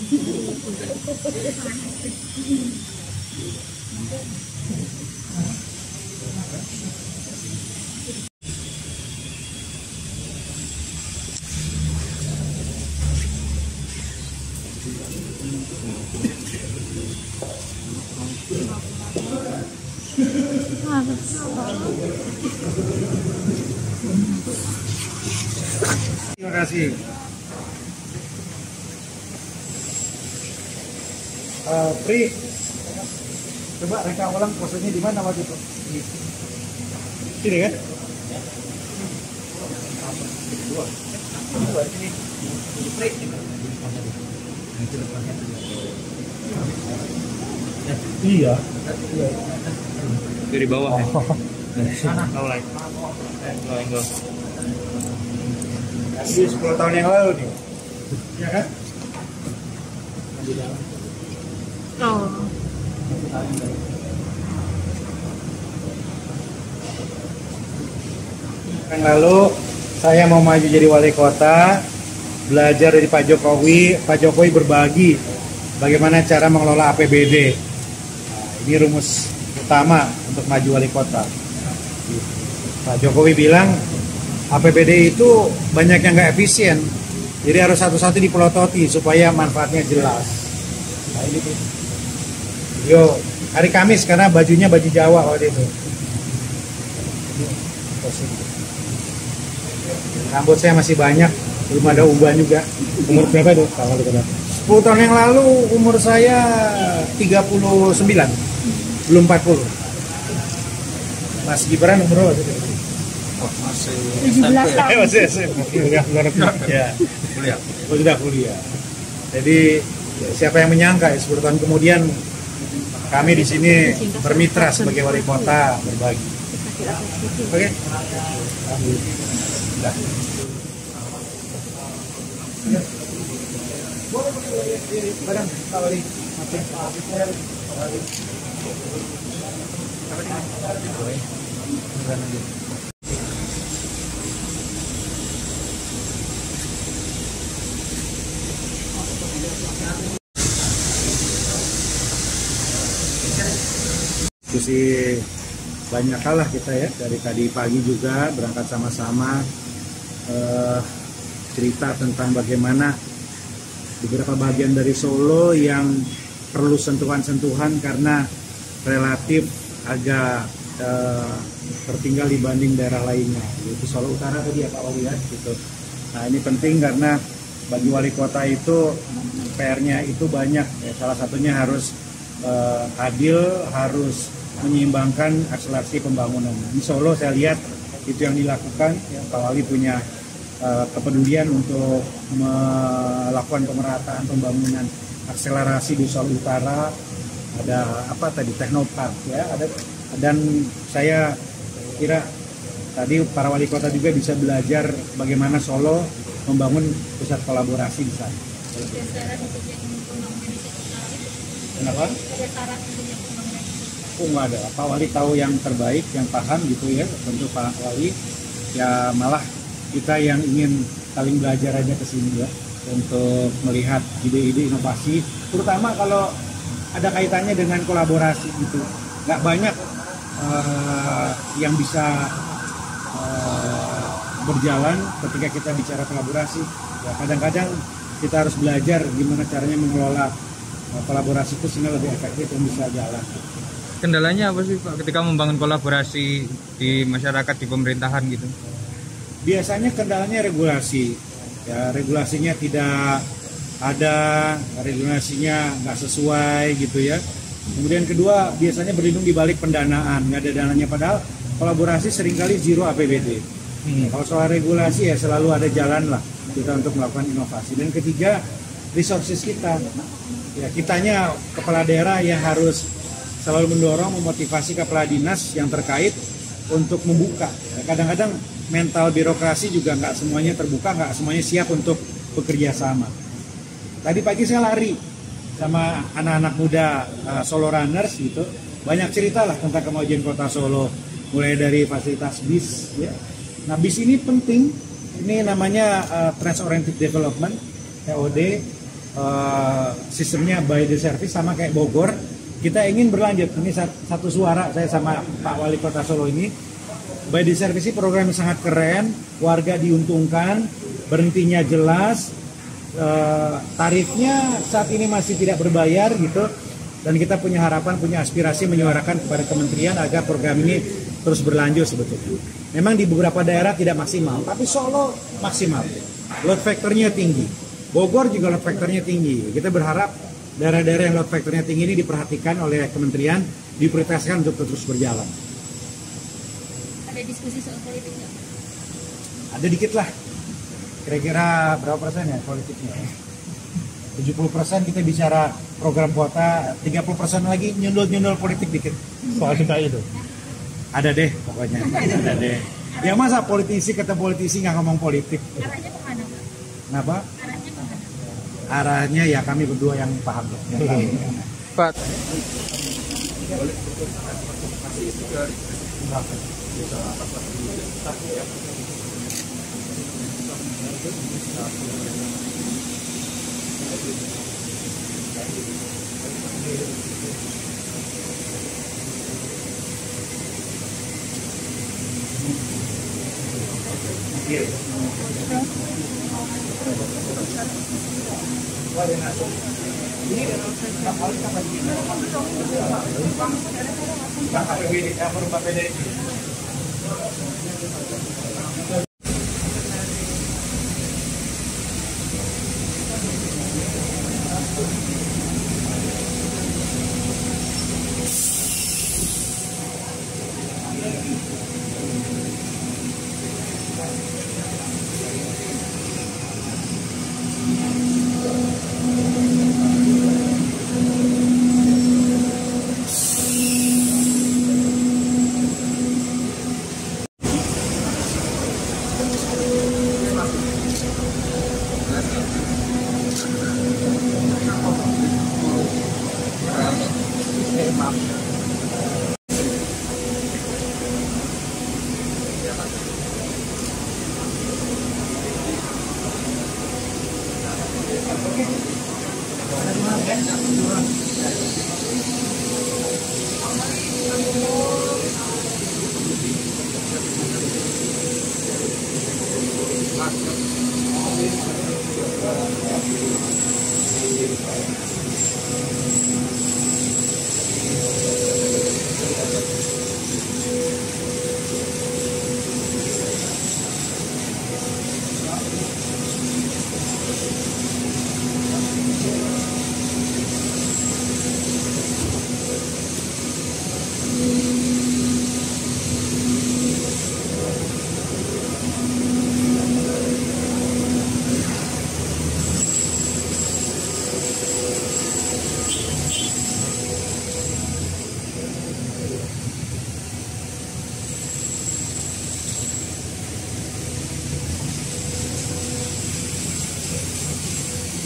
Terima kasih. Pri, coba reka ulang posenya di mana waktu itu? Sini kan? Iya. Dari bawah ya. Mulai. Ini 10 tahun yang lalu nih. Iya kan? Oh. Yang lalu saya mau maju jadi wali kota, belajar dari Pak Jokowi. Pak Jokowi berbagi bagaimana cara mengelola APBD. Nah, ini rumus utama untuk maju wali kota. Pak Jokowi bilang APBD itu banyak yang nggak efisien, jadi harus satu-satu dipelototi supaya manfaatnya jelas. Nah, ini yo hari Kamis karena bajunya baju Jawa waktu itu. Rambut saya masih banyak, belum ada uban juga. Umur berapa itu? 10 tahun yang lalu umur saya 39, belum 40. Mas Gibran umur berapa? Masih 17 tahun. Masih kuliah. Sudah kuliah. Jadi siapa yang menyangka ya 10 tahun kemudian kami di sini bermitra sebagai wali kota berbagi. Oke. Alhamdulillah. Barang Pak Wali. Diskusi banyak kalah kita ya, dari tadi pagi juga berangkat sama-sama cerita tentang bagaimana beberapa bagian dari Solo yang perlu sentuhan-sentuhan karena relatif agak tertinggal dibanding daerah lainnya, yaitu Solo Utara tadi ya Pak Wali ya gitu. Nah ini penting karena bagi wali kota itu PR-nya itu banyak ya, salah satunya harus adil, harus menyeimbangkan akselerasi pembangunan. Di Solo saya lihat itu yang dilakukan ya, Pak Wali punya kepedulian untuk melakukan pemerataan pembangunan akselerasi di Solo Utara, ada apa tadi Teknopark ya, ada, dan saya kira tadi para wali kota juga bisa belajar bagaimana Solo membangun pusat kolaborasi di sana. Kenapa? Oh nggak ada, Pak Wali tahu yang terbaik, yang paham gitu ya, tentu Pak Wali ya, malah kita yang ingin saling belajar aja ke sini ya untuk melihat ide-ide inovasi, terutama kalau ada kaitannya dengan kolaborasi gitu. Nggak banyak yang bisa berjalan ketika kita bicara kolaborasi. Ya, kadang-kadang kita harus belajar gimana caranya mengelola kolaborasi itu sehingga lebih efektif dan bisa jalan. Kendalanya apa sih Pak ketika membangun kolaborasi di masyarakat, di pemerintahan gitu? Biasanya kendalanya regulasi, ya regulasinya tidak ada, regulasinya nggak sesuai gitu ya. Kemudian kedua biasanya berlindung di balik pendanaan, nggak ada dananya, padahal kolaborasi seringkali zero APBD. Kalau soal regulasi ya selalu ada jalan lah kita untuk melakukan inovasi. Dan ketiga resources kita, ya kitanya kepala daerah yang harus selalu mendorong, memotivasi kepala dinas yang terkait untuk membuka. Kadang-kadang mental birokrasi juga nggak semuanya terbuka, nggak semuanya siap untuk bekerja sama. Tadi pagi saya lari sama anak-anak muda Solo Runners gitu, banyak cerita lah tentang kemajuan kota Solo, mulai dari fasilitas bis ya. Nah bis ini penting, ini namanya Trans Oriented Development, TOD, sistemnya by the service sama kayak Bogor. Kita ingin berlanjut, ini satu suara saya sama Pak Wali Kota Solo ini. By the service ini program yang sangat keren, warga diuntungkan, berhentinya jelas, tarifnya saat ini masih tidak berbayar gitu. Dan kita punya harapan, punya aspirasi menyuarakan kepada kementerian agar program ini terus berlanjut sebetulnya. Memang di beberapa daerah tidak maksimal, tapi Solo maksimal. Load factor-nya tinggi. Bogor juga load factor-nya tinggi. Kita berharap daerah-daerah yang load factor-nya tinggi ini diperhatikan oleh kementerian, diprioritaskan untuk terus berjalan. Ada diskusi soal politik nggak? Ada dikit lah. Kira-kira berapa persen ya politiknya? 70% kita bicara program kuota, 30% lagi nyundul-nyundul politik dikit. Soal kita itu. Ada deh pokoknya. Ada deh. Ya masa politisi kata politisi nggak ngomong politik. Arahnya kemana, Pak? Kenapa? Arahnya kemana? Arahnya ya kami berdua yang paham. Pak.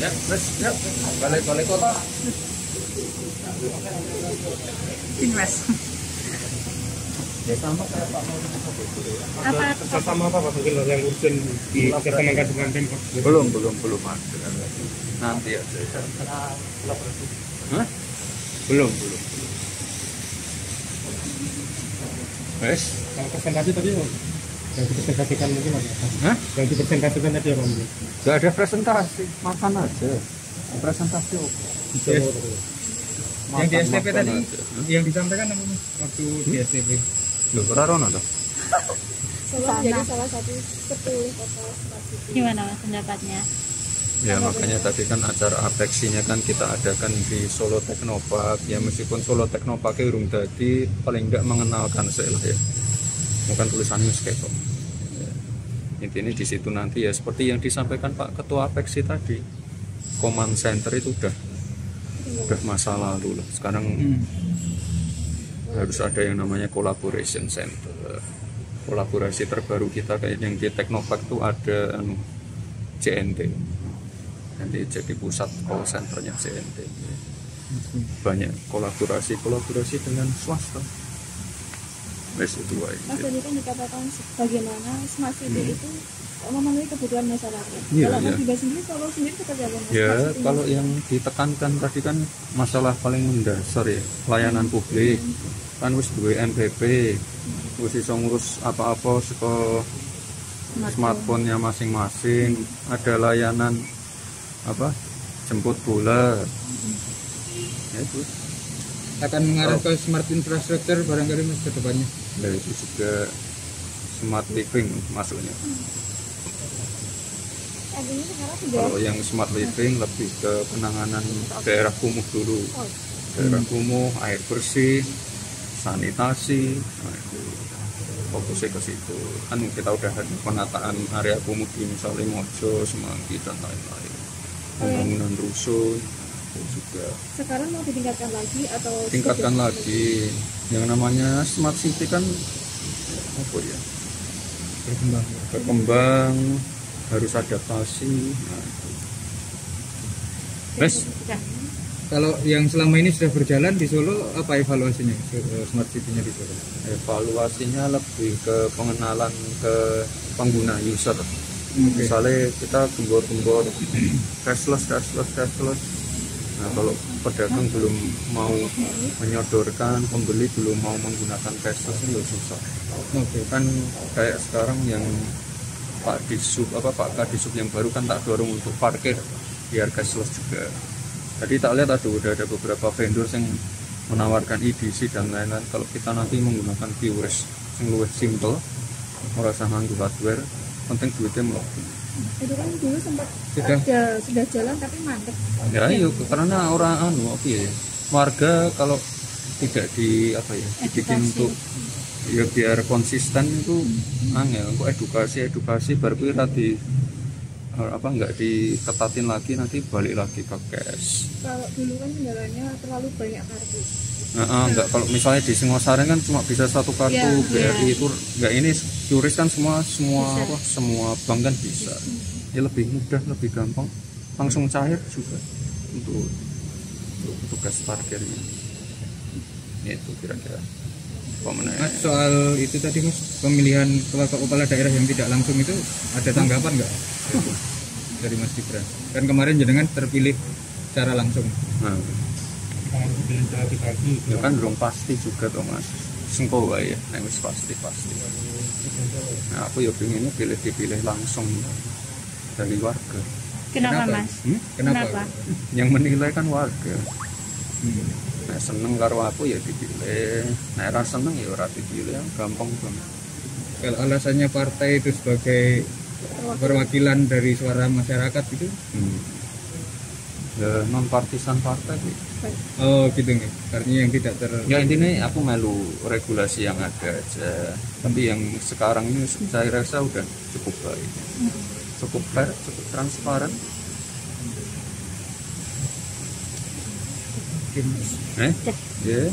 Ya, terus ya, balik kota. Timnas. Ya sama kayak Pak Apa? Kerjasama apa Pak mungkin yang urgent di kerjasama dengan Pemkot? belum ada. Nanti aja. Hah? Belum. Wes, Kalau presentasi tadi yang dipresentasikan mungkin apa? hah? Yang dipresentasikan tadi apa mungkin? Gak ada presentasi, makan aja. Presentasi oke. Yang di STP Makan tadi aja. yang disampaikan apa Mas? Waktu di STP. Loh, ora rono toh? Solo jadi salah satu 10 kota stasiun. Gimana Mas pendapatnya? Ya makanya tadi kan acara apeksinya kan kita adakan di Solo Teknopark. Ya meskipun Solo Teknopark urung dadi paling enggak mengenalkan saya lah ya. Bukan tulisannya kayak kok. Ya. Intinya di situ nanti ya seperti yang disampaikan Pak Ketua Apeksi tadi. Command center itu udah masa lalu lah. Sekarang harus ada yang namanya collaboration center. Kolaborasi terbaru kita kayak yang di Teknopark itu ada CNT. Nanti jadi pusat call centernya CNT. Banyak kolaborasi dengan swasta. Wes itu wae. Mas tadi kan dikatakan bagaimana smart city itu memenuhi kebutuhan masyarakat. Iya, Kalau iya. Mas Bima sendiri, Solo sendiri seperti apa Mas? Ya, Smart city-nya? kalau yang ditekankan tadi kan masalah paling mendasar ya, pelayanan publik. Kan wis duwe NPP, wis iso ngurus apa-apa saka smartphone-nya masing-masing, ada layanan apa? Jemput bola. Ya itu. Akan mengarah ke smart infrastructure barangkali Mas ke depannya. Nah, itu juga smart living masuknya. Artinya sekarang sudah Kalau yang smart living lebih ke penanganan daerah kumuh dulu. Daerah kumuh, air bersih, sanitasi, nah itu fokusnya ke situ. Kan kita udah ada penataan area kumuh di misalnya Mojo, Semanggi dan lain-lain. Pembangunan rusun itu juga sekarang mau ditingkatkan lagi atau tingkatkan sudah? lagi. Yang namanya smart city kan apa ya? Berkembang, harus adaptasi. Nah, itu. Wes, Kalau yang selama ini sudah berjalan di Solo, apa evaluasinya smart city-nya di Solo? evaluasinya lebih ke pengenalan ke pengguna user. Misalnya kita gembor-gembor cashless. Nah, kalau pedagang belum mau menyodorkan, pembeli belum mau menggunakan cashless itu ya susah. Oke. Kan kayak sekarang yang Pak Kadisub yang baru kan tak dorong untuk parkir biar cashless juga. Tadi tak lihat udah ada beberapa vendor yang menawarkan EDC dan lain-lain. Kalau kita nanti menggunakan QRIS yang lebih simple, merasa nganggu hardware, penting duitnya melebihi. Itu kan dulu sempat Sudah. sudah jalan tapi mandek. Ya yuk, karena orang warga kalau tidak dibikin untuk ya biar konsisten itu angel. Kok edukasi baru tadi nggak diketatin lagi, nanti balik lagi ke cash. Kalau dulu kan kendalanya terlalu banyak kartu. Enggak, kalau misalnya di Singosari kan cuma bisa satu kartu, Ya, BRI itu enggak, ini QRIS kan semua bank kan bisa. Ya lebih mudah, lebih gampang, langsung cair juga untuk tugas parkirnya. Itu kira-kira. Mas, soal itu tadi Mas, pemilihan kepala daerah yang tidak langsung itu ada tanggapan nggak dari Mas Gibran? Kan kemarin jenengan terpilih secara langsung. Nah, ya kan belum pasti juga tuh Mas. Sengko wae ya, nek wis pasti. Nah, aku ya pengennya dipilih langsung dari warga. Kenapa Mas? Kenapa? Yang menilai kan warga. Nek seneng karo aku ya dipilih, nek ora seneng ya ora dipilih, gampang banget. Kalau alasannya partai itu sebagai perwakilan dari suara masyarakat itu? Ya non partisan partai sih. Oh gitu nih, artinya yang tidak Ya intinya aku melu regulasi yang ada aja. Tapi yang sekarang ini saya rasa udah cukup baik, cukup fair, cukup transparan. Yes.